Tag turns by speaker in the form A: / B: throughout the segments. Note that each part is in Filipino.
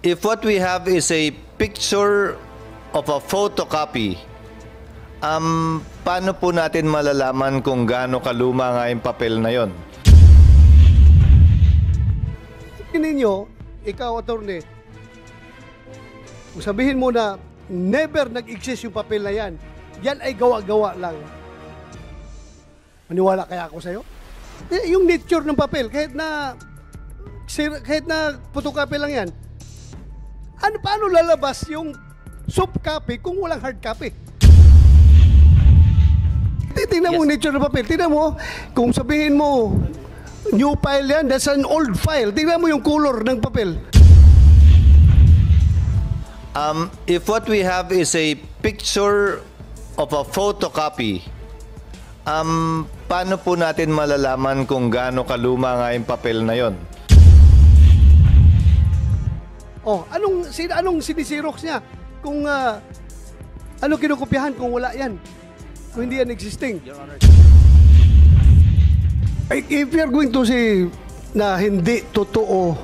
A: If what we have is a picture of a photocopy, paano po natin malalaman kung gaano kaluma nga yung papel na yon?
B: Ninyo, ikaw, attorney, kung sabihin mo na never nag-exist yung papel na yan, yan ay gawa-gawa lang. Maniwala kaya ako sa'yo? Yung nature ng papel, kahit na photocopy lang yan, paano lalabas yung soft copy kung walang hard copy? Tingnan mo yung nature ng papel. Tingnan mo, kung sabihin mo, new file yan, that's an old file. Tingnan mo yung color ng papel.
A: If what we have is a picture of a photocopy, paano po natin malalaman kung gaano kaluma nga yung papel na yon?
B: Oh, anong sinisirox niya? Kung anong kinukopyahan kung wala yan? Kung hindi yan existing. If you're going to say na hindi totoo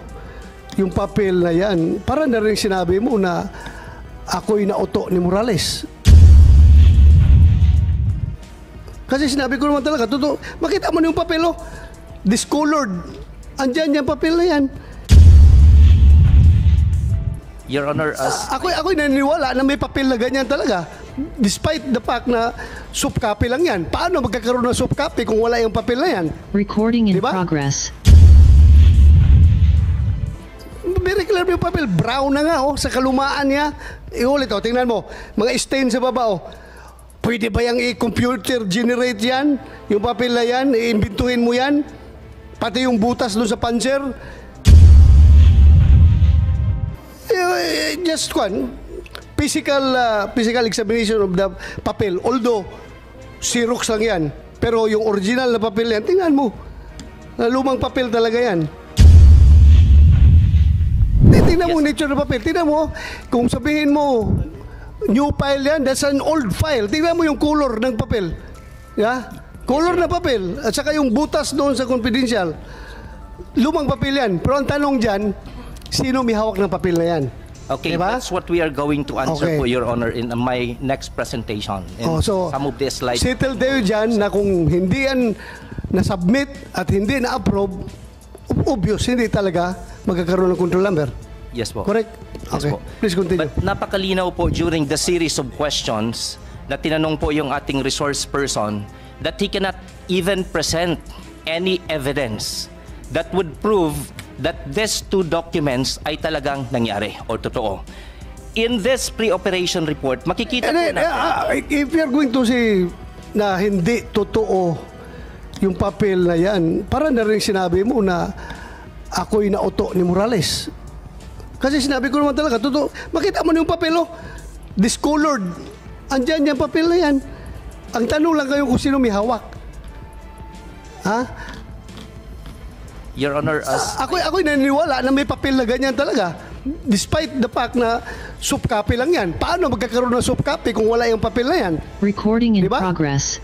B: yung papel na yan, para na rin sinabi mo na ako'y nauto ni Morales. Kasi sinabi ko naman talaga, totoo. Makita mo na yung papel, oh. Discolored. Andyan yung papel na yan.
C: Your Honor,
B: ako'y naniniwala na may papel na ganyan talaga. Despite the fact na soft copy lang yan. Paano magkakaroon ng soft copy kung wala yung papel na yan?
D: Recording in
B: diba?
D: progress.
B: Very clear yung papel. Brown na nga, oh. Sa kalumaan niya. Iulit, oh. Tingnan mo. Mga stain sa baba, oh. Pwede ba yung i-computer generate yan? Yung papel na yan, i-imbintuhin mo yan? Pati yung butas doon sa puncher? Just one, physical examination of the papel. Although, Xerox lang yan. Pero yung original na papel yan, tingnan mo. Lumang papel talaga yan. Tingnan mo nature ng papel. Tingnan mo, kung sabihin mo, new file yan, that's an old file. Tingnan mo yung color ng papel. Yeah? Color na papel. At saka yung butas doon sa confidential. Lumang papel yan. Pero ang tanong dyan, sino may hawak ng papel na yan?
C: okay,
B: diba?
C: that's what we are going to answer
B: Okay.
C: po, Your Honor, in my next presentation. In
B: So,
C: some of these slides.
B: settle tayo dyan na kung hindi yan na-submit at hindi na-approve, obvious, hindi talaga magkakaroon ng control number.
C: Yes po.
B: Correct?
C: Yes
B: Okay.
C: po.
B: Please continue.
C: But napakalinaw po during the series of questions na tinanong po yung ating resource person that he cannot even present any evidence that would prove that these two documents ay talagang nangyari o totoo. In this pre-operation report, makikita po natin.
B: If you're going to say na hindi totoo yung papel na yan, para na rin sinabi mo na ako'y nauto ni Morales. Kasi sinabi ko naman talaga, totoo. Makita mo na yung papel, oh. Discolored. Andyan yung papel na yan. Ang tanong lang kayo kung sino may hawak. Ha?
C: Your Honor,
B: Ako'y naniniwala na may papel na ganyan talaga. Despite the fact na soft copy lang yan. Paano magkakaroon ng soft copy kung wala yung papel na yan?
D: Recording in
B: Diba?
D: progress.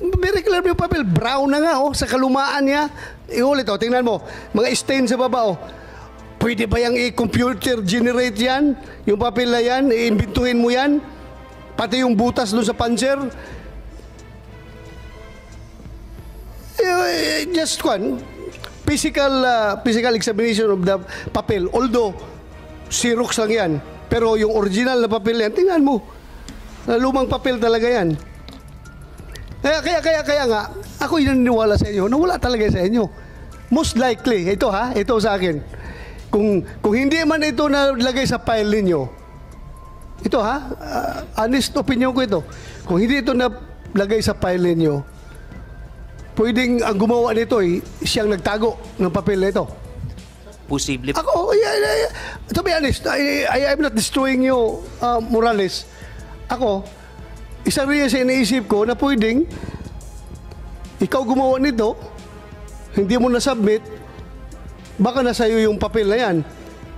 B: Very clear yung papel. Brown na nga, oh. Sa kalumaan niya. Iulit, oh. Tingnan mo. Mga stain sa baba, oh. Pwede ba yung i-computer generate yan? Yung papel na yan, i-imbintuhin mo yan? Pati yung butas doon sa puncher? Just one, physical examination of the papel. Although, Xerox lang yan. Pero yung original na papel yan, tingnan mo. Lumang papel talaga yan. Kaya nga, ako yung naniniwala sa inyo na wala talaga sa inyo. Most likely, ito sa akin. Kung hindi man ito nalagay sa file ninyo, ito honest opinion ko ito. Kung hindi ito nalagay sa file ninyo, pwedeng ang gumawa nito siyang nagtago ng papel na ito.
C: posible.
B: Ako, to be honest, I'm not destroying you, Morales. Ako, isa rin sa iniisip ko na pwedeng ikaw gumawa nito, hindi mo na-submit, baka nasa iyo yung papel na yan.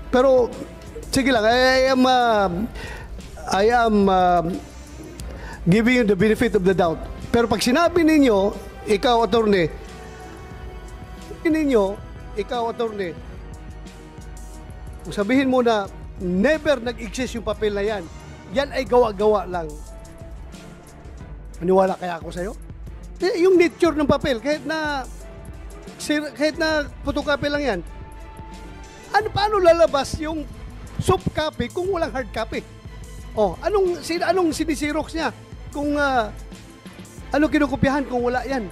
B: Pero, sige lang, I am giving you the benefit of the doubt. Pero pag sinabi ninyo, ikaw, attorney, Kung sabihin mo na never nag-exist yung papel na yan, yan ay gawa-gawa lang. Maniwala kaya ako sa'yo? Yung nature ng papel, kahit na photocopy lang yan, paano lalabas yung soft copy kung walang hard copy? Anong sinisirox niya? Kung ano kinukopyahan kung wala yan?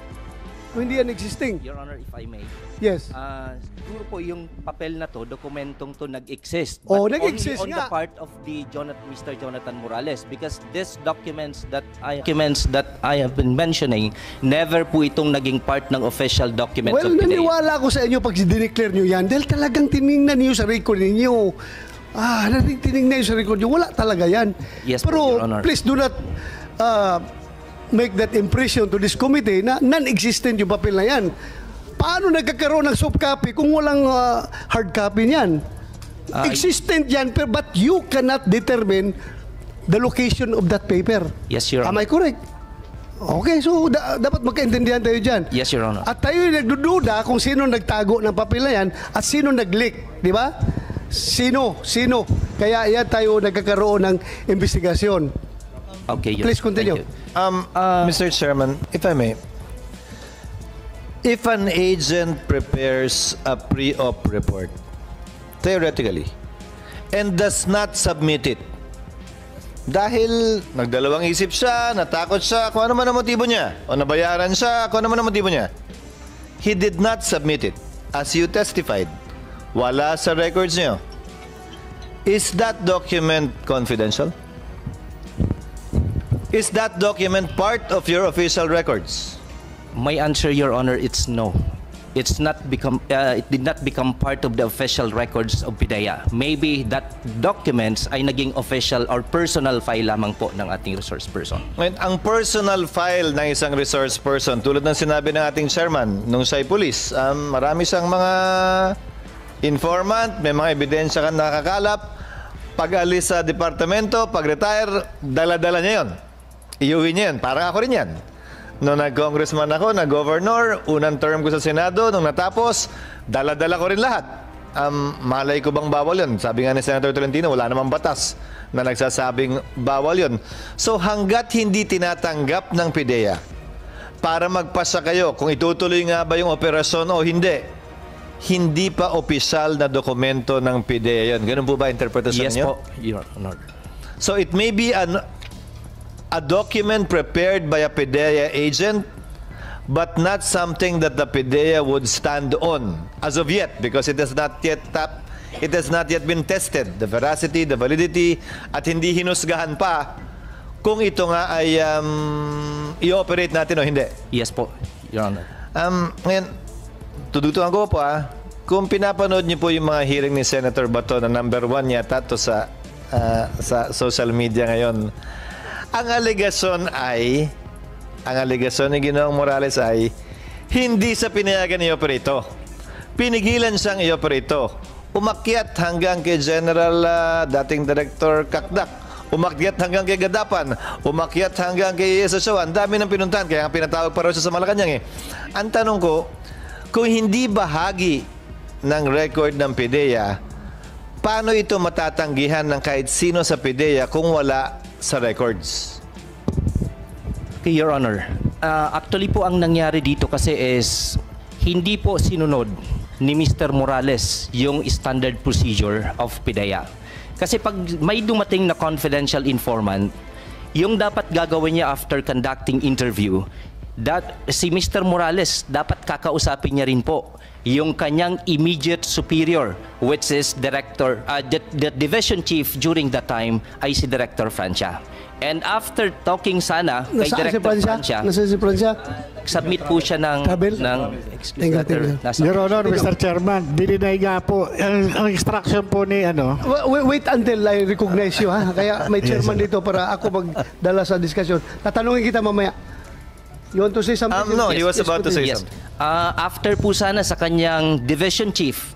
B: Kung hindi yan existing.
C: Your Honor, if I may.
B: Yes.
C: Siguro po yung papel na to, dokumentong to nag-exist.
B: Nag-exist
C: only on
B: nga.
C: the part of the Mr. Jonathan Morales, because these documents that I have been mentioning, never po itong naging part ng official documents
B: Well,
C: of PIDEA.
B: naniwala ko sa inyo pag dineclare nyo yan dahil talagang tinignan niyo sa record ninyo. Tinignan niyo sa record nyo. Wala talaga yan.
C: Yes po,
B: Pero
C: Your Honor.
B: please do not make that impression to this committee na non-existent yung papel na yan. Paano nagkakaroon ng soft copy kung walang hard copy niyan? Existent yan, but you cannot determine the location of that paper.
C: Yes, Your
B: Am
C: Honor.
B: I correct? Okay, so dapat magkaintindihan tayo dyan.
C: Yes, Your Honor.
B: At tayo nagdududa kung sino nagtago ng papel na yan at sino nag-leak, di ba? Sino? Kaya yan tayo nagkakaroon ng investigasyon.
C: Okay,
B: Please continue.
C: Thank you.
A: Mr. Chairman, if I may, if an agent prepares a pre-op report, theoretically, and does not submit it, dahil nagdalawang isip siya, natakot siya, kung ano man ang motibo niya, o nabayaran siya, kung ano man ang motibo niya, he did not submit it, as you testified, wala sa records niyo. Is that document confidential? Is that document part of your official records?
C: My answer, Your Honor, it's no. It did not become part of the official records of PIDEA. Maybe that documents ay naging official or personal file lamang po ng ating resource person.
A: Ngayon, ang personal file ng isang resource person, tulad ng sinabi ng ating chairman, nung siya'y police, marami siyang mga informant, may mga ebidensya kang nakakalap, pag-alis sa departamento, pag-retire, dala-dala niya yun. Iuwi niya yun. Parang ako rin yan. Nung nag-congressman ako, nag-governor, unang term ko sa Senado, nung natapos, dala-dala ko rin lahat. Malay ko bang bawal yun? Sabi nga ni Senator Tolentino, wala namang batas na nagsasabing bawal yun. So hanggat hindi tinatanggap ng PIDEA para magpasa kayo kung itutuloy nga ba yung operasyon o hindi pa opisyal na dokumento ng PIDEA yun. Ganun po ba interpretasyon
C: Yes
A: niyo?
C: po, Your Honor.
A: So it may be a document prepared by a PIDEA agent, but not something that the PIDEA would stand on as of yet, because it has not yet been tested, the veracity, the validity, at hindi hinusgahan pa kung ito nga ay i-operate natin o hindi.
C: Yes po, Your Honor.
A: Ngayon, tudutuan ko po kung pinapanood niyo po yung mga hearing ni Senator Bato na number 1 yata to sa social media ngayon, ang alegasyon ni Ginoong Morales ay hindi sa pinayagan i-operate. Pinigilan siyang i-operate. Umakyat hanggang kay General dating Director Kakdak. Umakyat hanggang kay Gadapan. Umakyat hanggang kay Esasawa. Ang dami ng pinuntahan. Kaya pinatawag pa raw siya sa Malacanang. Ang tanong ko, kung hindi bahagi ng record ng PIDEA, paano ito matatanggihan ng kahit sino sa PIDEA kung wala sa records?
C: Okay, Your Honor. Actually po ang nangyari dito kasi is hindi po sinunod ni Mr. Morales yung standard procedure of PIDEA. Kasi pag may dumating na confidential informant, yung dapat gagawin niya after conducting interview, si Mr. Morales dapat kakausapin niya rin po yung kanyang immediate superior, which is the division chief during that time ay si Director Francia. And after talking sana kay Director Francia,
B: Nasaan si Francia?
C: submit po siya ng
B: Tabel?
C: excuse letter. Nasa-
D: Your Honor, Mr. Chairman, dininay nga po, ang instruction po ni
B: Wait until I recognize you, ha? Kaya may chairman dito para ako magdala sa discussion. Tatanungin kita mamaya. You want to say something?
A: No, he was about to say
C: Yes.
A: something.
C: After po sana sa kanyang division chief,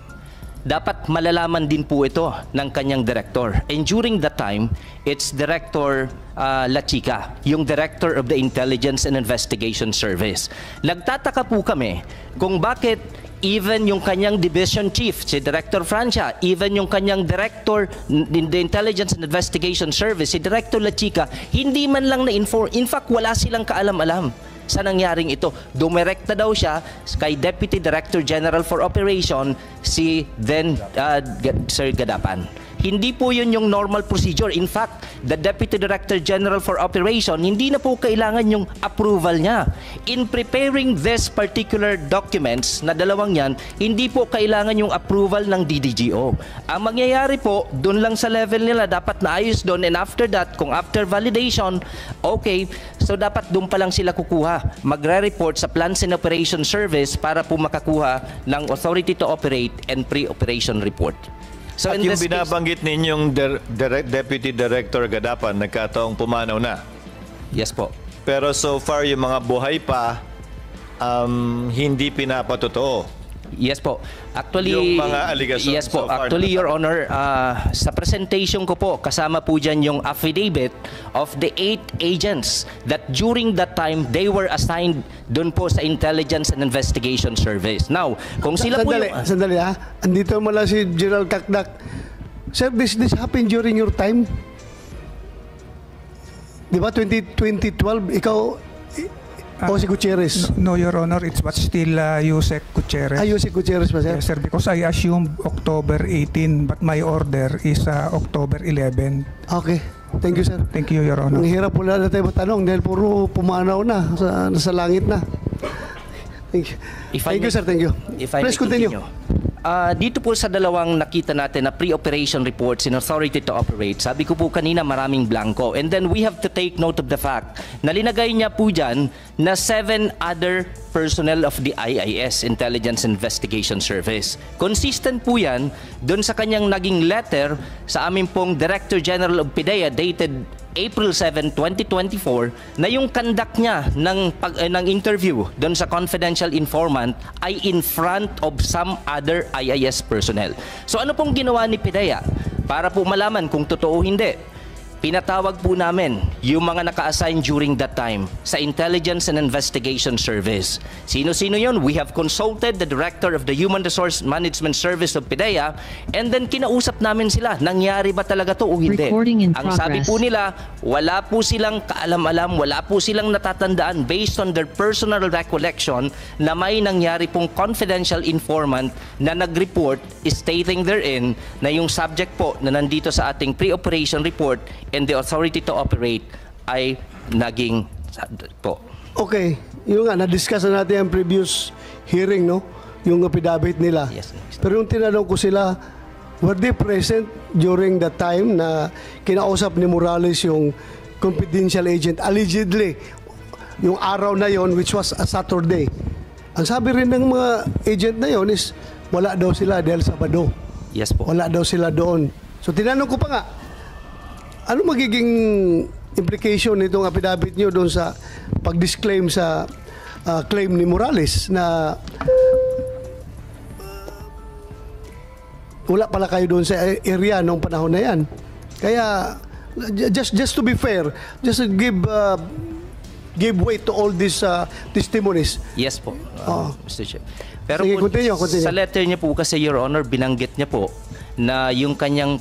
C: dapat malalaman din po ito ng kanyang director. And during that time, it's Director La Chica, yung Director of the Intelligence and Investigation Service. Nagtataka po kami kung bakit even yung kanyang division chief, si Director Francia, even yung kanyang director in the Intelligence and Investigation Service, si Director La Chica, hindi man lang na-inform. In fact, wala silang kaalam-alam sa nangyaring ito. Dumirekta daw siya kay Deputy Director General for Operation, si then Sir Gadapan. Hindi po yun yung normal procedure. In fact, the Deputy Director General for Operation, hindi na po kailangan yung approval niya. In preparing this particular documents na dalawang yan, hindi po kailangan yung approval ng DDGO. Ang mangyayari po, dun lang sa level nila, dapat naayos dun, and after that, kung after validation, okay, so dapat dun pa lang sila kukuha. Magre-report sa Plans and Operation Service para po makakuha ng Authority to Operate and Pre-Operation Report. So
A: At
C: in
A: yung
C: this case-
A: binabanggit ninyong Deputy Director Gadapan, nagkataong pumanaw na.
C: Yes po.
A: Pero so far, yung mga buhay pa, hindi pinapatotoo.
C: Yes po. Actually,
A: Yung mga allegation
C: yes po.
A: so far
C: Actually,
A: na-
C: Your Honor, sa presentation ko po, kasama po dyan yung affidavit of the 8 agents that during that time, they were assigned doon po sa Intelligence and Investigation Service. Now, kung sila po yung...
B: Sandali ha. Andito mo lang si General Kakdak. Sir, this happened during your time? Di ba, 2012, ikaw, o si Gutierrez?
E: No, Your Honor, it's but still Yusek Gutierrez.
B: Ayun si Gutierrez ba, sir?
E: Yes, sir, because I assumed October 18, but my order is October 11.
B: Okay. Thank you, sir.
E: Thank you, Your Honor.
B: Ang hirap po na tayo matanong dahil puro pumanaw na, nasa langit na. Thank you.
C: If I
B: Thank you,
C: may-
B: sir. Thank you.
C: If I
B: Please
C: may
B: continue.
C: Dito po sa dalawang nakita natin na pre-operation reports in Authority to Operate, sabi ko po kanina maraming blanco. And then we have to take note of the fact na linagay niya po dyan na 7 other personnel of the IIS, Intelligence Investigation Service. Consistent po yan doon sa kanyang naging letter sa amin pong Director General of PIDEA dated April 7, 2024 na yung conduct niya ng interview doon sa confidential informant ay in front of some other IIS personnel. So ano pong ginawa ni PIDEA para po malaman kung totoo o hindi? Pinatawag po namin yung mga naka-assign during that time sa Intelligence and Investigation Service. Sino-sino yun? We have consulted the Director of the Human Resource Management Service of PIDEA, and then kinausap namin sila, nangyari ba talaga to o hindi?
F: Recording in
C: Ang sabi
F: progress.
C: po nila, wala po silang kaalam-alam, wala po silang natatandaan based on their personal recollection na may nangyari pong confidential informant na nag-report stating therein na yung subject po na nandito sa ating pre-operation report and the authority to operate ay naging po.
B: Okay. Yung nga, na-discuss na natin ang previous hearing, no? Yung affidavit nila.
C: Yes.
B: Pero yung tinanong ko sila, were they present during the time na kinausap ni Morales yung confidential agent, allegedly, yung araw na yon, which was a Saturday? Ang sabi rin ng mga agent na yon is, wala daw sila dahil Sabado.
C: Yes po.
B: Wala daw sila doon. So tinanong ko pa nga, ano magiging implication nitong affidavit nyo doon sa pag-disclaim sa claim ni Morales na wala pala kayo doon sa area nung panahon na yan. Kaya just to be fair, just to give weight to all these testimonies.
C: Yes po, Mr. Chair. Pero
B: Sige,
C: po,
B: continue.
C: sa letter niya po kasi, Your Honor, binanggit niya po na yung kanyang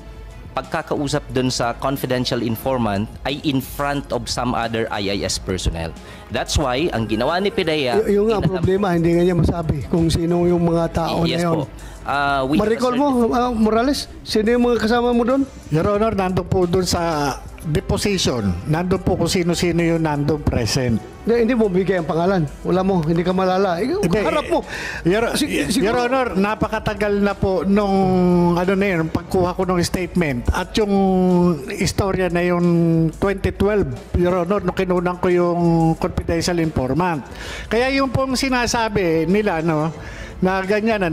C: pagkakausap dun sa confidential informant ay in front of some other IIS personnel. That's why, ang ginawa ni PIDEA...
B: Yung nga problema, hindi nga niya masabi kung sino yung mga tao
C: yes
B: na yun.
C: po. We have
B: Ma-recall
C: a certain-
B: mo, Morales? Sino yung mga kasama mo doon?
D: Your Honor, nandun po doon sa deposition. Nandun po kung sino-sino yung nandun present.
B: Hindi mo bigay ang pangalan. Wala mo, hindi ka malala. Harap mo.
D: Your
B: Siguro-
D: Honor, napakatagal na po nung pagkuha ko ng statement at yung istorya na yung 2012, Your Honor, nung kinunan ko yung confidential informant. Kaya yung pong sinasabi nila na ganyan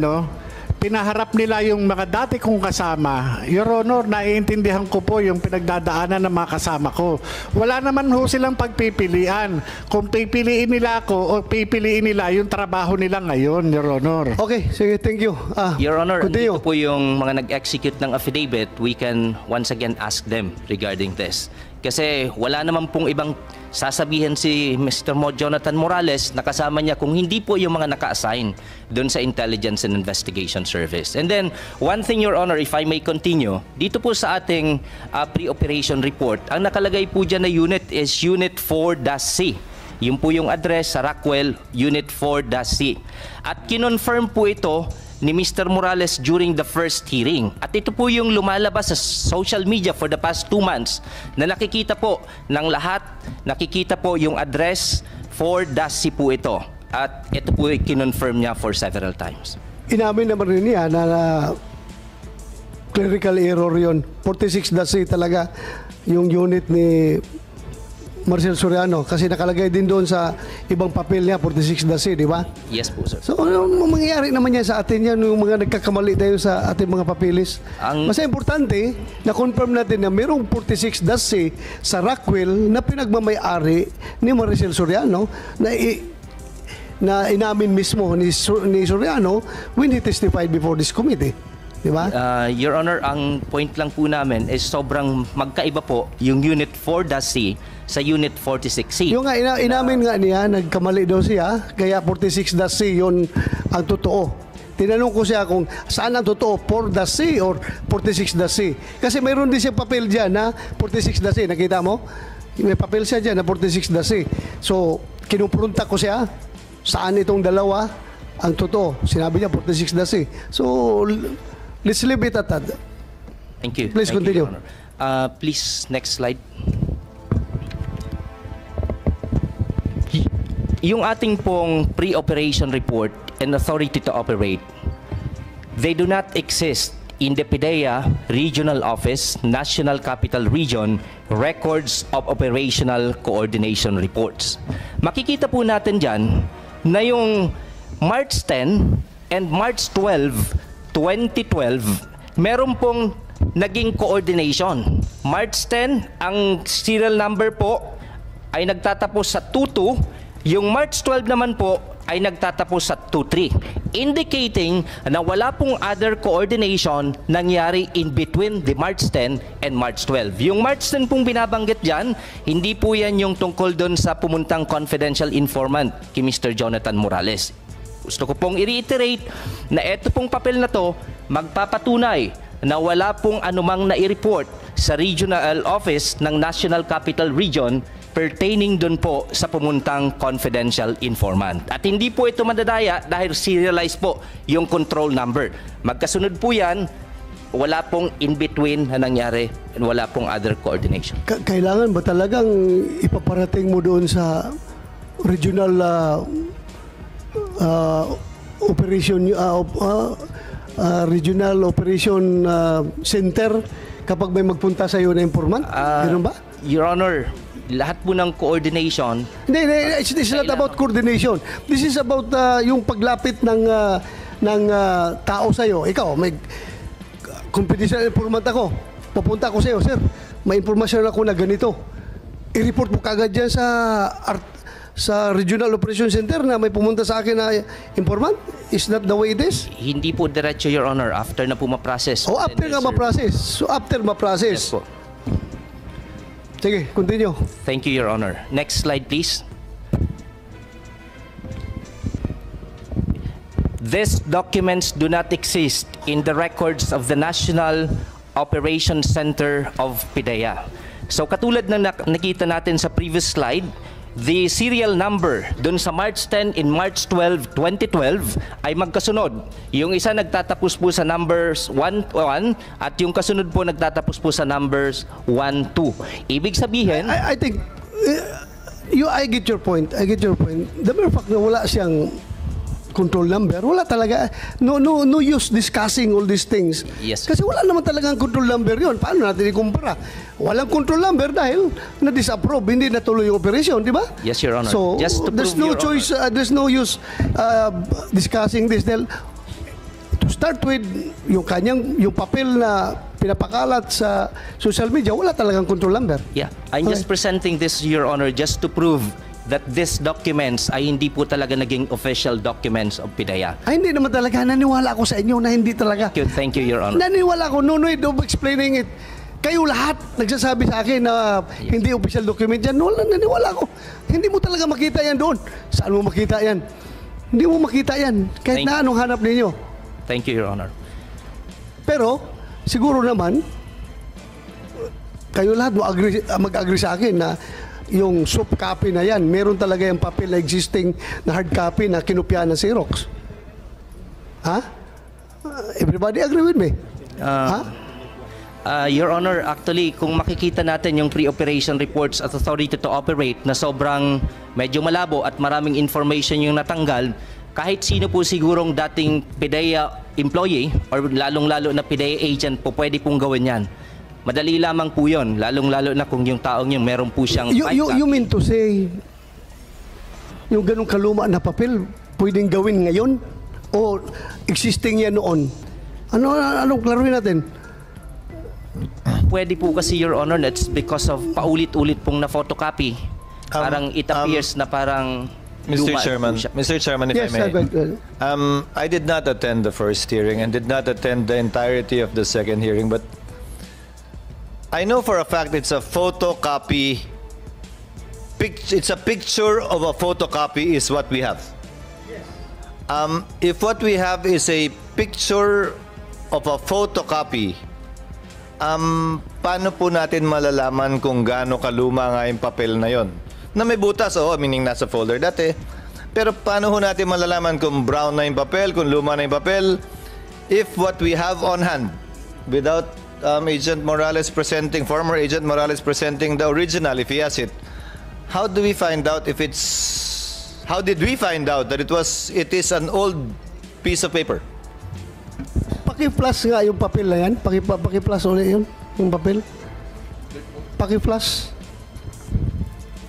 D: pinaharap nila yung mga dati kong kasama. Your Honor, naiintindihan ko po yung pinagdadaanan ng mga kasama ko. Wala naman ho silang pagpipilian. Kung pipiliin nila ako o pipiliin nila yung trabaho nila ngayon, Your Honor.
B: Okay, sige, thank you.
C: Your Honor,
B: continue.
C: andito po yung mga nag-execute ng affidavit. We can once again ask them regarding this. Kasi wala naman pong ibang sasabihin si Mr. Jonathan Morales na kasama niya kung hindi po yung mga naka-assign doon sa Intelligence and Investigation Service. And then, one thing, Your Honor, if I may continue, dito po sa ating pre-operation report, ang nakalagay po dyan na unit is Unit 4-C. Yun po yung address sa Rockwell, Unit 4-C. At kinonfirm po ito ni Mr. Morales during the first hearing. At ito po yung lumalabas sa social media for the past 2 months na nakikita po ng lahat, nakikita po yung address 4-C po ito. At ito po kinonfirm niya for several times.
B: Inamin naman rin niya na clerical error yon. 46-C talaga yung unit ni Marcel Soriano kasi nakalagay din doon sa ibang papel niya 46-C, di ba?
C: Yes po, sir.
B: So, ano mangyayari naman yan sa atin yan, yung mga nagkakamali tayo sa ating mga papilis? Mas importante, na-confirm natin na mayroong 46-C sa Rockwell na pinagmamay-ari ni Maricel Soriano na inamin mismo ni Soriano when he testified before this committee. Di ba?
C: Your Honor, ang point lang po namin is sobrang magkaiba po yung Unit 4-C sa Unit 46C.
B: Yung nga, inamin nga niya, nagkamali daw siya, kaya 46-C yun ang totoo. Tinanong ko siya kung saan ang totoo, 4-C or 46-C. Kasi mayroon din siya papel dyan na 46-C. Nakita mo? May papel siya dyan na 46-C. So, kinuprunta ko siya, saan itong dalawa ang totoo. Sinabi niya 46-C. So, let's leave it at that.
C: Thank you.
B: Please
C: Thank
B: continue.
C: You, Your Honor. Please, next slide. Yung ating pong pre-operation report and authority to operate, they do not exist in the PIDEA Regional Office, National Capital Region, Records of Operational Coordination Reports. Makikita po natin dyan na yung March 10 and March 12, 2012, meron pong naging coordination. March 10, ang serial number po ay nagtatapos sa 22. Yung March 12 naman po ay nagtatapos sa 23, indicating na wala pong other coordination nangyari in between the March 10 and March 12. Yung March 10 pong binabanggit dyan, hindi po yan yung tungkol doon sa pumuntang confidential informant kay Mr. Jonathan Morales. Gusto ko pong i-reiterate na ito pong papel na to magpapatunay na wala pong anumang nai-report sa regional office ng National Capital Region pertaining doon po sa pumuntang confidential informant. At hindi po ito madadaya dahil serialized po yung control number. Magkasunod po yan, wala pong in-between na nangyari and wala pong other coordination.
B: Kailangan ba talagang ipaparating mo doon sa regional regional operation center kapag may magpunta sa iyo na informant? Ganun ba?
C: Your Honor, lahat po ng coordination.
B: Hindi, it's not about coordination. This is about yung paglapit ng tao sa iyo. Ikaw, may confidential informant ako. Pupunta ako sa iyo, sir. May impormasyon ako na ganito. I-report mo kagad dyan sa Regional Operation Center na may pumunta sa akin na informant? Is that the way it is?
C: Hindi po diretso, Your Honor, after na po ma-process.
B: O after nga ma-process. So after ma-process.
C: Yes po.
B: Sige, continue.
C: Thank you, Your Honor. Next slide, please. These documents do not exist in the records of the National Operations Center of PIDEA. So katulad ng nakita natin sa previous slide, the serial number dun sa March 10 and March 12, 2012 ay magkasunod. Yung isa nagtatapos po sa numbers 1-1 at yung kasunod po nagtatapos po sa numbers 1-2. Ibig sabihin,
B: I think I get your point. I get your point. The mere fact na wala siyang control number, wala talaga. No use discussing all these things.
C: Yes.
B: Kasi wala naman talagang control number yon. Paano natin ikumpara? Walang control number dahil na-disapprove, hindi natuloy yung operation, di ba?
C: Yes, Your Honor.
B: So,
C: Just to
B: there's
C: prove,
B: no
C: Your
B: choice, there's no use discussing this. Dahil, to start with, yung papel na pinapakalat sa social media, wala talagang control number.
C: yeah, I'm just presenting this, Your Honor, just to prove that these documents ay hindi po talaga naging official documents of PIDEA.
B: Ay, hindi naman talaga. Naniwala ako sa inyo na hindi talaga.
C: Thank you, Your Honor.
B: Naniwala ako. No need of explaining it. Kayo lahat nagsasabi sa akin na hindi official document yan. Wala, naniwala ko. Hindi mo talaga makita yan doon. Saan mo makita yan? Hindi mo makita yan. Kahit na anong hanap ninyo.
C: Thank you, Your Honor.
B: Pero, siguro naman, kayo lahat mag-agree sa akin na yung soft copy na yan, meron talaga yung papel na existing na hard copy na kinopya ng Xerox. Ha? Everybody agree with me? Ha?
C: Your Honor, actually, kung makikita natin yung pre-operation reports at authority to operate na sobrang medyo malabo at maraming information yung natanggal, kahit sino po sigurong dating PIDEA employee or lalong-lalo na PIDEA agent po pwede pong gawin yan. Madali lamang po yun, lalong-lalo na kung yung taong yung meron po siyang...
B: You mean to say, yung ganong kaluma na papel, pwedeng gawin ngayon? O existing yan noon? Anong klaruhin natin?
C: Pwede po kasi, Your Honor, that's because of paulit-ulit pong na-photocopy. Parang it appears na parang...
A: Mr.
C: luma
A: Chairman,
C: po siya.
A: Mr. Chairman, if
B: Yes,
A: I may.
B: go ahead.
A: I did not attend the first hearing and did not attend the entirety of the second hearing, but I know for a fact it's a photocopy. It's a picture of a photocopy is what we have. If what we have is a picture of a photocopy, paano po natin malalaman kung gaano kaluma nga yung papel na yon? Na may butas, meaning nasa folder dati. Pero paano ho natin malalaman kung brown na yung papel, kung luma na yung papel, if what we have on hand, without former Agent Morales presenting the original, if he has it, how did we find out that it is an old piece of paper?
B: Paki-flash nga yung papel na yan. Paki-flash ulit yun, yung papel. Paki-flash.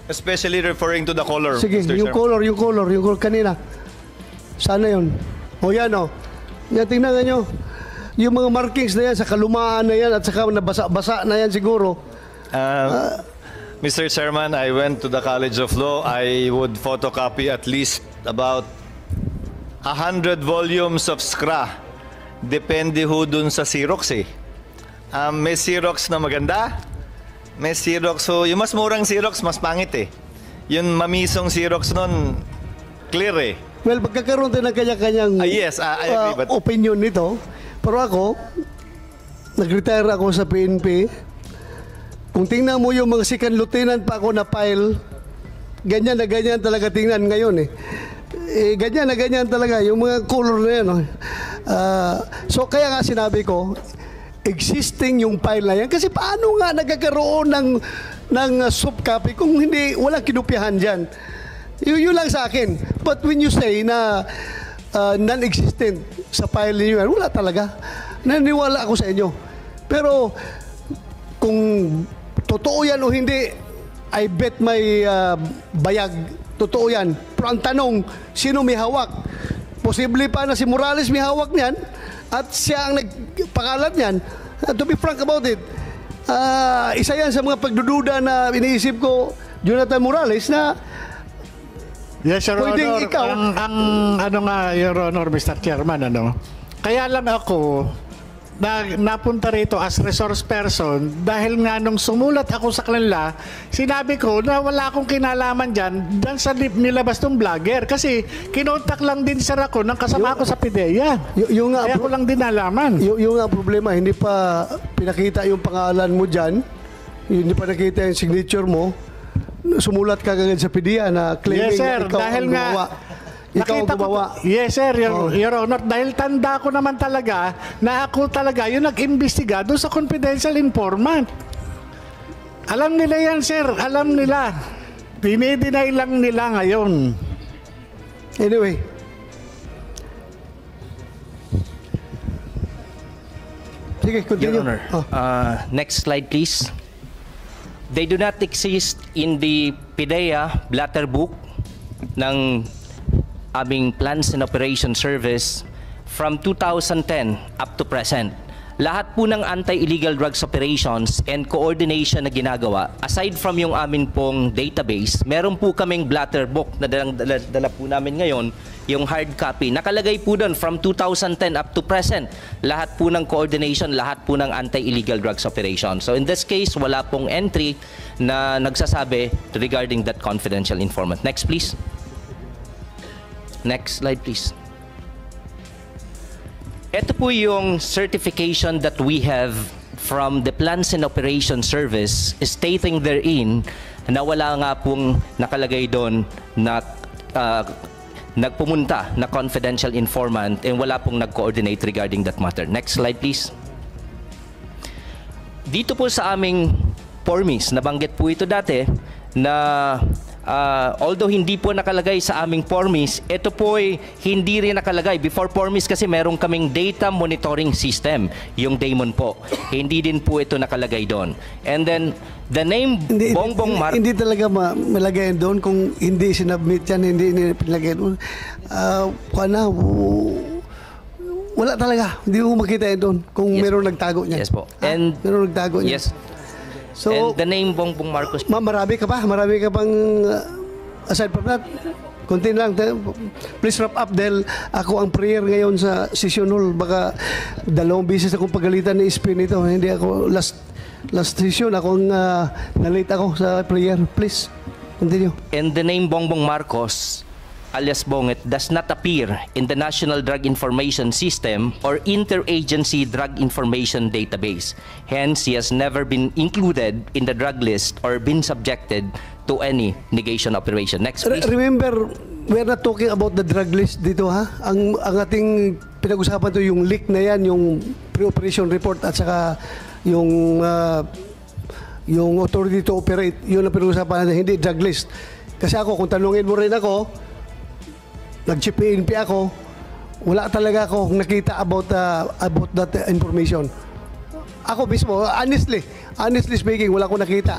A: Especially referring to the color,
B: Sige,
A: Mr.
B: yung
A: Chairman.
B: color kanina. Sana yun. Yan o. Yan, tingnan nyo. Yung mga markings na yan, sa kalumaan na yan, at saka nabasa-basa na yan siguro.
A: Mr. Chairman, I went to the College of Law. I would photocopy at least about 100 volumes of SCRA. Depende ho dun sa Xerox eh. May Xerox na maganda. May Xerox, so yung mas murang Xerox, mas pangit eh. Yung mamisong Xerox nun, clear eh.
B: Well, pagkakaroon din ng kanya-kanyang
A: Yes, I agree. But
B: opinion nito. Pero ako, nag-retire ako sa PNP. Kung tingnan mo yung mga second lieutenant pa ako na file, ganyan na ganyan talaga tingnan ngayon eh. Ganyan na ganyan talaga, yung mga color na yan. So kaya nga sinabi ko, existing yung file na yan. Kasi paano nga nagkakaroon ng soft copy kung hindi, walang kinopyahan dyan. Yun lang sa akin. But when you say na non-existent sa file niyo yan, wala talaga. Naniwala ako sa inyo. Pero kung totoo yan o hindi, I bet may bayag. Totoo yan. Pero ang tanong, sino may hawak? Posible pa na si Morales may hawak niyan at siya ang nagpakalat niyan. To be frank about it, isa yan sa mga pagdududa na iniisip ko, Jonathan Morales, na
D: Yes, Your
B: pwedeng
D: Honor.
B: ikaw.
D: Your Honor, Mr. Chairman, Kaya lang ako, napunta rito as resource person dahil nga nung sumulat ako sa kanila, sinabi ko na wala akong kinalaman dyan sa nilabas ng vlogger kasi kinontak lang din sir ako ng kasama ko sa PIDEA.
B: Yung nga,
D: Kaya ko lang din nalaman.
B: yung nga problema, hindi pa pinakita yung pangalan mo dyan, hindi pa nakita yung signature mo, sumulat ka agad sa PIDEA na claiming
D: Yes, sir.
B: ikaw
D: Dahil
B: ang
D: nga,
B: gumawa. Ikaw ang
D: nakita ko
B: gumawa.
D: Yes, sir, Your Honor. Dahil tanda ko naman talaga na ako talaga yung nag-imbestiga doon sa confidential informant. Alam nila yan, sir. Alam nila. Dinideny lang nila ngayon.
B: Anyway. Sige, continue.
C: Your Honor, next slide please. They do not exist in the PIDEA blatter book ng aming Plans and Operation Service from 2010 up to present. Lahat po ng anti-illegal drugs operations and coordination na ginagawa, aside from yung amin pong database, meron po kaming blatter book na dala po namin ngayon, yung hard copy. Nakalagay po doon from 2010 up to present. Lahat po ng coordination, lahat po ng anti-illegal drugs operation. So in this case, wala pong entry na nagsasabi regarding that confidential informant. Next, please. Next slide, please. Ito po yung certification that we have from the Plans and Operations Service stating therein na wala nga pong nakalagay doon na nagpumunta na confidential informant and wala pong nag-coordinate regarding that matter. Next slide, please. Dito po sa aming formis, nabanggit po ito dati na although hindi po nakalagay sa aming formis, ito po ay hindi rin nakalagay. Before formis kasi meron kaming data monitoring system, yung Damon po. Hindi din po ito nakalagay doon. And then, the name Bongbong Marcos.
B: Hindi talaga malagay doon kung hindi sinubmit yan, hindi pinalagay doon. Wala talaga. Hindi mo makita yan doon kung
C: Yes.
B: meron nagtago niyan.
C: Yes po. And
B: meron nagtago niyan.
C: yes.
B: So,
C: And the name Bongbong Marcos.
B: marami ka pa? Marami ka pang aside from that? Konti lang. Please wrap up dahil ako ang prayer ngayon sa session hall. Baka 2 beses akong pagalitan ni Spin ito. Hindi ako last session akong nalate ako sa prayer. Please, continue.
C: And the name Bongbong Marcos, alias Bongit, does not appear in the National Drug Information System or Interagency Drug Information Database. Hence, he has never been included in the drug list or been subjected to any negation operation. Next, please.
B: Remember, we're not talking about the drug list dito, ha? Ang ating pinag-usapan to yung leak na yan, yung pre-operation report at saka yung authority to operate, yun ang pinag-usapan natin, hindi drug list. Kasi ako, kung tanungin mo rin ako, nag-PNP ako, wala talaga ako nakita about that information. Ako mismo, honestly speaking, wala ko nakita.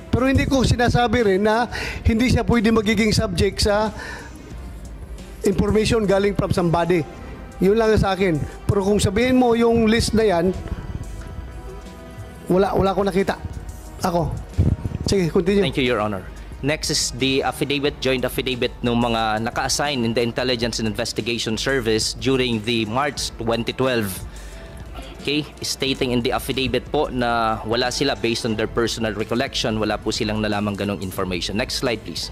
B: Pero hindi ko sinasabi rin na hindi siya pwede magiging subject sa information galing from somebody. Yun lang sa akin. Pero kung sabihin mo yung list na yan, wala ko nakita. Ako. Sige, continue.
C: Thank you, Your Honor. Next is the affidavit, joint affidavit ng mga naka-assign in the Intelligence and Investigation Service during the March 2012. Okay, stating in the affidavit po na wala sila based on their personal recollection, wala po silang nalamang ganong information. Next slide, please.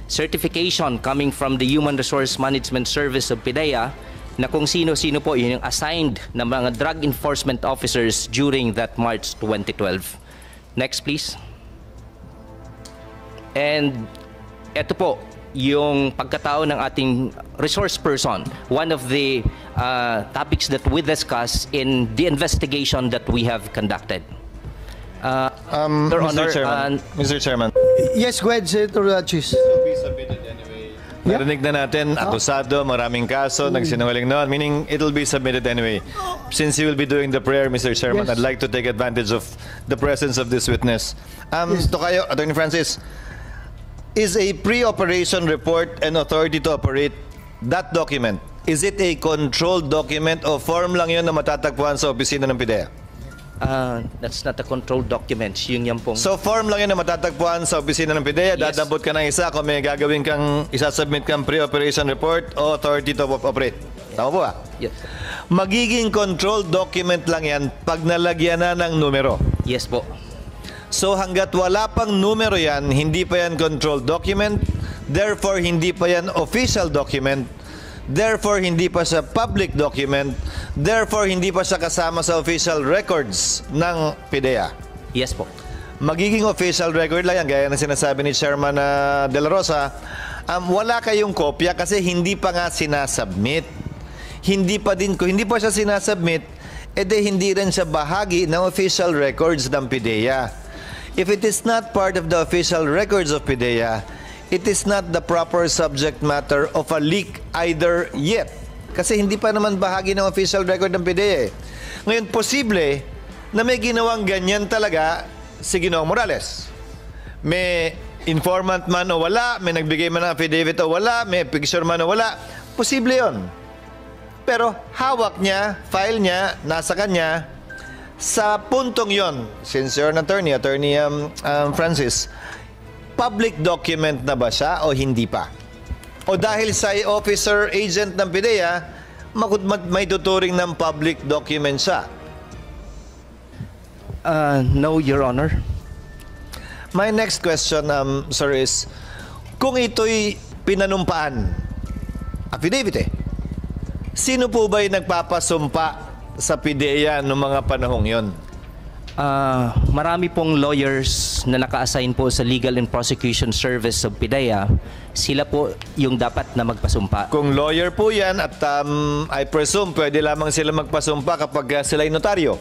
C: Certification coming from the Human Resource Management Service of PIDEA na kung sino-sino po yung assigned na mga drug enforcement officers during that March 2012. Next, please. And ito po, yung pagkatao ng ating resource person, one of the topics that we discuss in the investigation that we have conducted. Your Honor,
A: Mr. Chairman.
B: Yes, go ahead, Senator Chis. Yeah.
A: Narinig na natin, akusado, maraming kaso, nagsinungaling noon, meaning it'll be submitted anyway. Since you will be doing the prayer, Mr. Chairman,
B: Yes.
A: I'd like to take advantage of the presence of this witness. Tokayo, Attorney Francis, is a pre-operation report an authority to operate that document? Is it a controlled document o form lang yun na matatagpuan sa opisina ng PIDEA?
C: That's not a controlled document. Yun yan pong...
A: So form lang yun na matatagpuan sa opisina ng PIDEA,
C: Yes.
A: dadambot ka ng isa kung may gagawin kang isasubmit kang pre-operation report o authority to operate. Tama po ba?
C: Yes.
A: Magiging controlled document lang yan pag nalagyan na ng numero.
C: Yes po.
A: So hanggat wala pang numero yan, hindi pa yan controlled document, therefore hindi pa yan official document, therefore hindi pa siya public document, therefore hindi pa siya kasama sa official records ng PIDEA.
C: Yes po.
A: Magiging official record lang yan, gaya ng sinasabi ni Chairman De La Rosa, wala kayong kopya kasi hindi pa nga sinasubmit. Kung hindi pa siya sinasubmit, edi hindi rin siya bahagi ng official records ng PIDEA. If it is not part of the official records of PIDEA, it is not the proper subject matter of a leak either yet. Kasi hindi pa naman bahagi ng official record ng PIDEA. Ngayon, posible na may ginawang ganyan talaga si Ginoong Morales. May informant man o wala, may nagbigay man ng affidavit o wala, may picture man o wala, posible yon. Pero hawak niya, file niya, nasa kanya. Sa puntong yon, since you're an attorney, Francis, public document na ba siya o hindi pa? O dahil sa officer agent ng PIDEA, may tuturing ng public document siya?
C: No, Your Honor.
A: My next question, sir, is kung ito'y pinanumpaan, affidavit sino po ba'y nagpapasumpa sa PIDEA noong mga panahong yon?
C: Marami pong lawyers na naka-assign po sa Legal and Prosecution Service of PIDEA. Sila po yung dapat na magpasumpa.
A: Kung lawyer po yan at I presume pwede lamang sila magpasumpa kapag sila'y notaryo.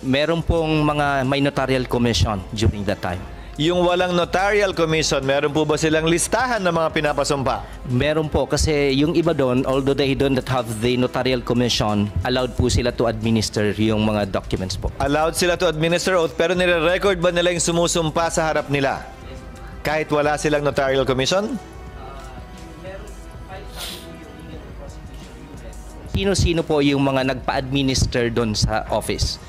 C: Meron pong mga may notarial commission during that time.
A: Yung walang notarial commission, meron po ba silang listahan ng mga pinapasumpa?
C: Meron po kasi yung iba doon, although they don't have the notarial commission, allowed po sila to administer yung mga documents po.
A: Allowed sila to administer oath, pero nire-record ba nila yung sumusumpa sa harap nila? Kahit wala silang notarial commission?
C: Sino-sino po yung mga nagpa-administer doon sa office?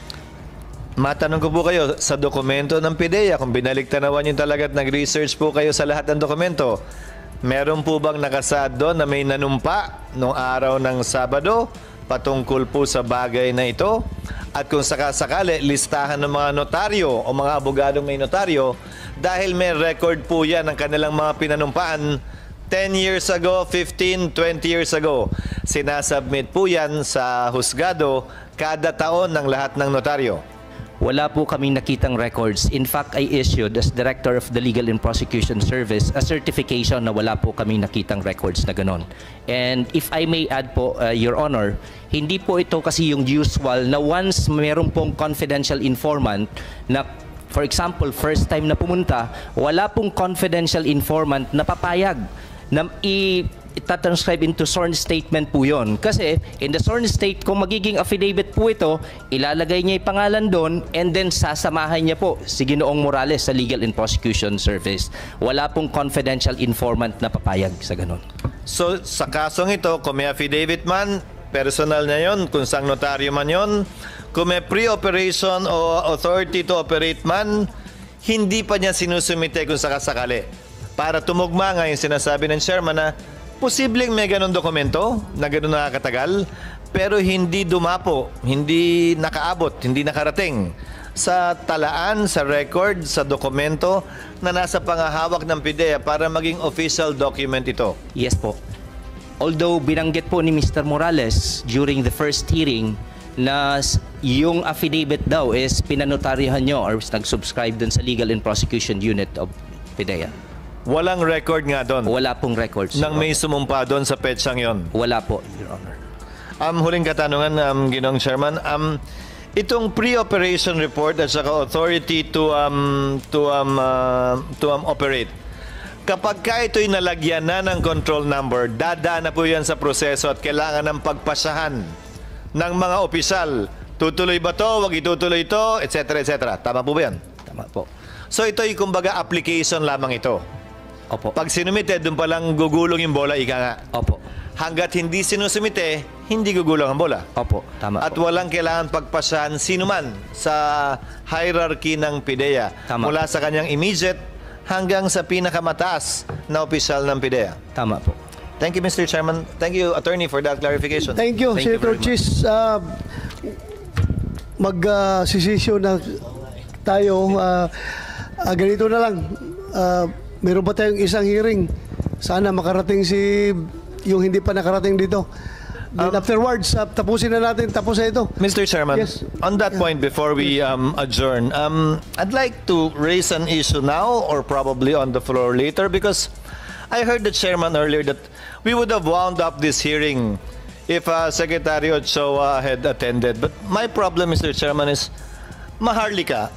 A: Matanong ko po kayo, sa dokumento ng PIDEA, kung binaliktanawan nyo talaga at nag-research po kayo sa lahat ng dokumento, meron po bang nakasaad doon na may nanumpa noong araw ng Sabado patungkol po sa bagay na ito? At kung sakasakali, listahan ng mga notaryo o mga abogadong may notaryo, dahil may record po yan ng kanilang mga pinanumpaan 10 years ago, 15, 20 years ago. Sinasubmit po yan sa husgado kada taon ng lahat ng notaryo.
C: Wala po kaming nakitang records. In fact, I issued as Director of the Legal and Prosecution Service a certification na wala po kaming nakitang records na ganon. And if I may add po, Your Honor, hindi po ito kasi yung usual na once meron pong confidential informant na, for example, first time na pumunta, wala pong confidential informant na papayag na itatranscribe into sworn statement po yon. Kasi in the sworn state, kung magiging affidavit po ito, ilalagay niya yung pangalan doon and then sasamahan niya po si Ginoong Morales sa Legal and Prosecution Service. Wala pong confidential informant na papayag sa ganon.
A: So, sa kasong ito, kung may affidavit man, personal niya yon, kung sang notaryo man yon, kung may pre-operation o authority to operate man, hindi pa niya sinusumite kung sakasakali. Para tumugma nga yung sinasabi ng chairman na posibleng may ganun dokumento na ganun nakakatagal, pero hindi dumapo, hindi nakaabot, hindi nakarating sa talaan, sa record, sa dokumento na nasa pangahawak ng PIDEA para maging official document ito.
C: Yes po. Although binanggit po ni Mr. Morales during the first hearing na yung affidavit daw is pinanotaryahan nyo or nag-subscribe dun sa Legal and Prosecution Unit of PIDEA.
A: Walang record nga doon.
C: Wala pong records.
A: Nang may sumumpa doon sa petsang yon.
C: Wala po, Your Honor.
A: Huling katanungan, Ginoong Chairman. Itong pre-operation report at saka authority to operate. Kapag ka ito'y nalagyan na ng control number, dadaan na po yan sa proseso at kailangan ng pagpasahan ng mga opisyal. Tutuloy ba to? Wag itutuloy ito? Etc. etc. Tama po ba yan?
C: Tama po.
A: So ito'y kumbaga application lamang ito.
C: Opo.
A: Pag sinumite, doon palang gugulong yung bola, ika nga.
C: Opo.
A: Hanggat hindi sinusumite, hindi gugulong ang bola.
C: Opo. Tama
A: At
C: po.
A: walang kailangan pagpasahan sino man sa hierarchy ng PIDEA.
C: Tama.
A: Mula sa kanyang immediate hanggang sa pinakamataas na opisyal ng PIDEA.
C: Tama po.
A: Thank you, Mr. Chairman. Thank you, Attorney, for that clarification.
B: Thank you,
C: Thank you
B: Senator
C: very much.
B: Chis. Mag-sisisyon na tayo. Ganito na lang. Meron pa tayong isang hearing. Sana makarating yung hindi pa nakarating dito. Then afterwards, tapusin na natin. Tapos na ito.
A: Mr. Chairman,
B: Yes.
A: on that point, before we adjourn, I'd like to raise an issue now or probably on the floor later because I heard the chairman earlier that we would have wound up this hearing if Secretary Ochoa had attended. But my problem, Mr. Chairman, is Maharlika,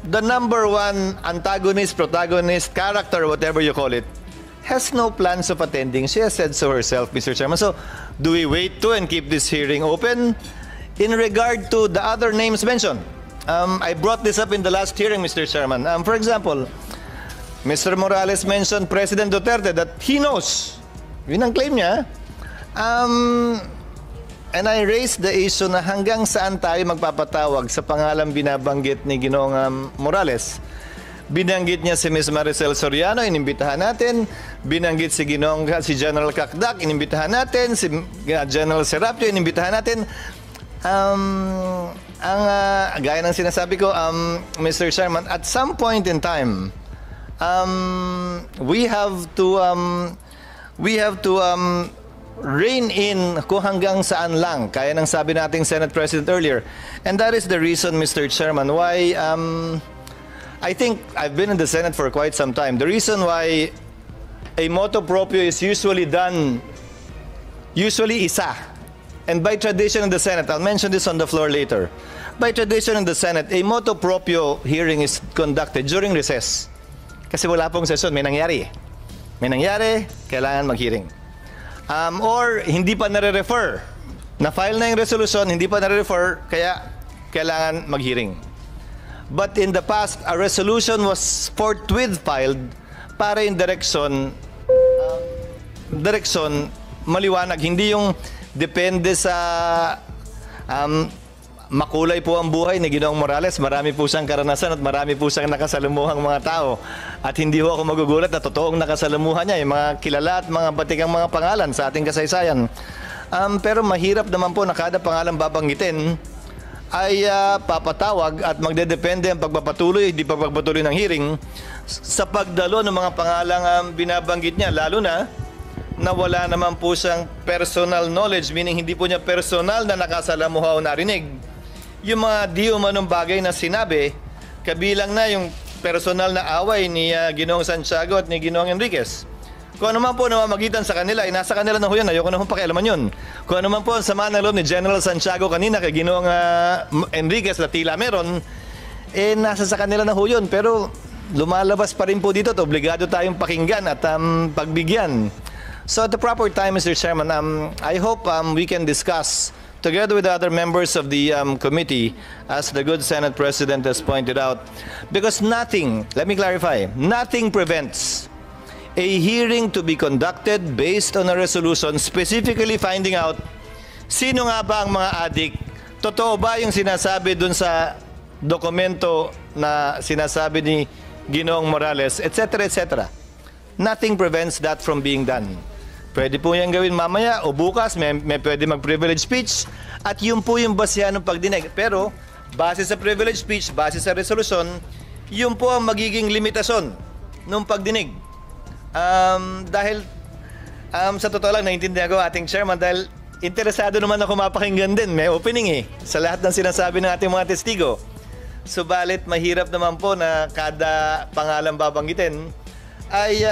A: the number one antagonist, protagonist, character, whatever you call it, has no plans of attending. She has said so herself, Mr. Chairman. So, do we wait to and keep this hearing open? In regard to the other names mentioned, I brought this up in the last hearing, Mr. Chairman. For example, Mr. Morales mentioned President Duterte that he knows. Yun ang claim niya. And I raised the issue na hanggang saan tayo magpapatawag sa pangalang binabanggit ni Ginoong Morales. Binanggit niya si Ms. Maricel Soriano, inimbitahan natin. Binanggit si si General Kakdak, inimbitahan natin. Si General Serapio, inimbitahan natin. Gaya ng sinasabi ko, Mr. Chairman, at some point in time, we have to rein in kung hanggang saan lang, kaya ng sabi nating Senate President earlier. And that is the reason, Mr. Chairman, why I think I've been in the Senate for quite some time. The reason why a motu proprio is usually isa. And by tradition in the Senate, I'll mention this on the floor later. By tradition in the Senate, a motu proprio hearing is conducted during recess. Kasi wala pong session, may nangyari. May nangyari, kailangan mag-hearing. Or hindi pa nare-refer. Na-file na yung resolution, hindi pa nare-refer, kaya kailangan mag-hearing. But in the past, a resolution was forthwith filed para in direction maliwanag. Hindi yung depende sa makulay po ang buhay ni Ginoong Morales. Marami po siyang karanasan at marami po siyang nakasalumuhang mga tao. At hindi ho ako magugulat na totoong nakasalamuhan niya, yung mga kilala at mga batikang mga pangalan sa ating kasaysayan. Pero mahirap naman po na kada pangalan babanggitin ay papatawag at magdedepende ang pagpapatuloy, di pagpapatuloy ng hearing sa pagdalo ng mga pangalang binabanggit niya, lalo na wala naman po siyang personal knowledge, meaning hindi po niya personal na nakasalamuha o narinig. Yung mga di umanong bagay na sinabi, kabilang na yung personal na away ni Ginoong Santiago at ni Ginoong Enriquez. Kung ano man po namamagitan sa kanila, ay nasa kanila na ho yun. Ayoko na hong pakialaman yun. Kung ano man po ang sama ng loob ni General Santiago kanina kay Ginoong Enriquez na tila meron, nasa sa kanila na ho yun. Pero lumalabas pa rin po dito at obligado tayong pakinggan at pagbigyan. So at the proper time, Mr. Chairman, I hope we can discuss together with the other members of the committee, as the good Senate President has pointed out, because nothing, let me clarify, nothing prevents a hearing to be conducted based on a resolution specifically finding out sino nga ba ang mga adik, totoo ba yung sinasabi dun sa dokumento na sinasabi ni Ginoong Morales, etc., etc. Nothing prevents that from being done. Pwede po yan gawin mamaya o bukas, may pwede mag-privilege speech at yun po yung basihan ng pagdinig. Pero base sa privilege speech, base sa resolution, yun po ang magiging limitasyon ng pagdinig. Dahil sa totoo lang, naiintindihan ko ating chairman dahil interesado naman ako mapakinggan din. May opening sa lahat ng sinasabi ng ating mga testigo. Subalit, mahirap naman po na kada pangalan babanggitin ay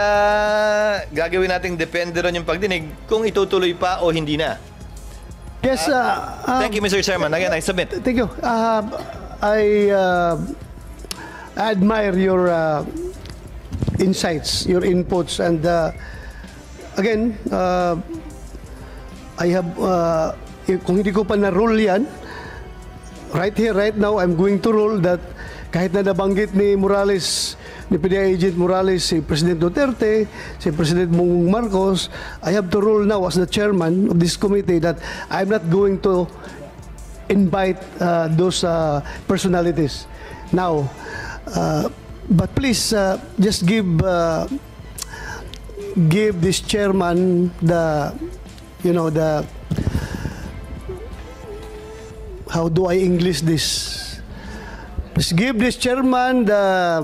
A: gagawin nating depende ron yung pagdinig kung itutuloy pa o hindi na.
B: Yes,
A: Thank you, Mr. Chairman. Again, I submit.
B: Thank you. I admire your insights, your inputs, and again, I have, kung hindi ko pa na-rule yan, right here, right now, I'm going to rule that kahit na nabanggit ni Morales, ni PDEA Agent Morales, si President Duterte, si President Bongbong Marcos, I have to rule now as the chairman of this committee that I'm not going to invite those personalities. Now, but please just give this chairman the, you know, the, how do I English this? Please give this chairman the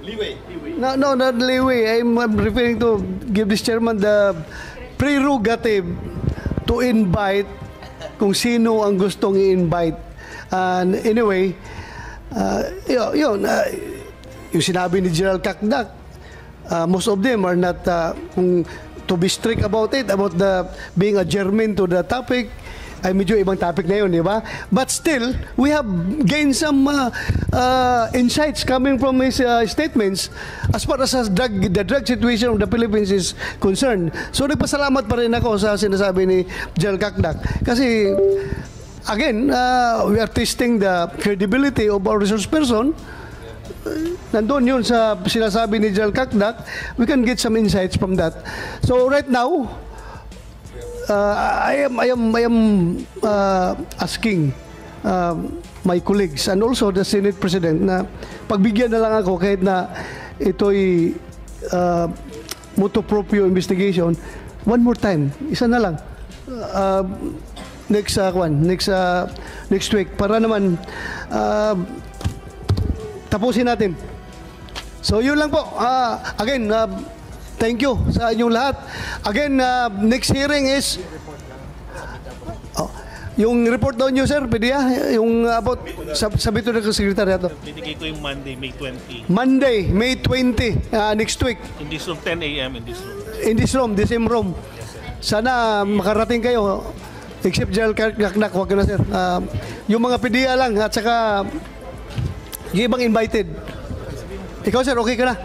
A: Leeway.
B: No, not leeway. I'm referring to give this chairman the prerogative to invite kung sino ang gustong i-invite. And anyway, yung sinabi ni General Kakdak, most of them are not to be strict about it, about the being a germane to the topic. Ay medyo ibang topic na yun, di ba? But still, we have gained some insights coming from his statements as far as the drug situation of the Philippines is concerned. So nagpasalamat pa rin ako sa sinasabi ni General Kakdak. Kasi, again, we are testing the credibility of our resource person. Nandun yun sa sinasabi ni General Kakdak. We can get some insights from that. So right now, I am asking my colleagues and also the Senate President na pagbigyan na lang ako kahit na ito'y motu proprio investigation, one more time, isa na lang. Next week para naman tapusin natin. So yun lang po. Again, thank you sa inyong lahat. Again, next hearing is yung report daw nyo, sir, pwede yung about sabi ito ng sekretariato.
F: Binigay ko yung Monday, May 20.
B: Monday, May 20, next week.
F: In this room, 10 a.m. in this room.
B: In this room, the same room. Sana makarating kayo. Except General Kaknak, wag na, sir. Yung mga PDEA lang at saka yung ibang invited. Ikaw, sir, okay ka na?